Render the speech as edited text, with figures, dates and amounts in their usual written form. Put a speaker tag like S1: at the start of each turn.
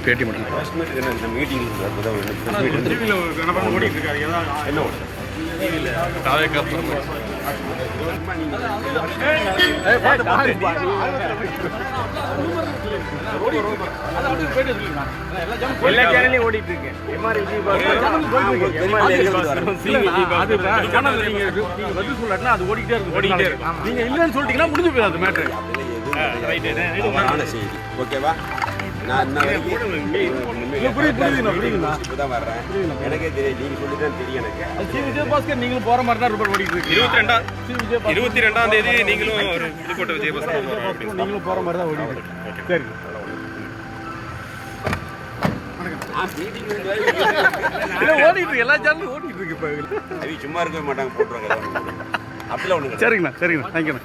S1: பேட்டி மட்டும்
S2: இந்த மீட்டிங் என்ன
S3: எல்லா சேனலையும் ஓடிட்டு இருக்கு. பதில் சொல்லாட்டினா அது ஓடிக்கிட்டே இருக்கு. நீங்க இல்லைன்னு சொல்லிட்டீங்கன்னா முடிஞ்சு போயிடும் அது மேட்ரு.
S2: செய்தி ஓகேவா? நான் இப்பதான் வர்றேன். எனக்கே தெரியும், நீங்க சொல்லிதான் தெரியும் எனக்கு.
S3: விஜயபாஸ்கர் நீங்களும் போற மாதிரி தான் ரூபாய் ஓடிட்டு இருக்கு.
S1: 22ஆம் தேதி நீங்களும் புதுக்கோட்டை விஜயபாஸ்கர்
S3: நீங்களும் போற மாதிரி தான் ஓடிட்டு இருக்கு. சரி ஓடிட்டு இருக்கு. எல்லா சேனலும் ஓடிட்டு இருக்கு.
S2: சும்மா இருக்கவே மாட்டாங்க, போட்டுருவாங்க. அப்படிலாம் ஒண்ணு.
S3: சரிங்கண்ணா, சரிங்கண்ணா, தேங்க்யூண்ணா.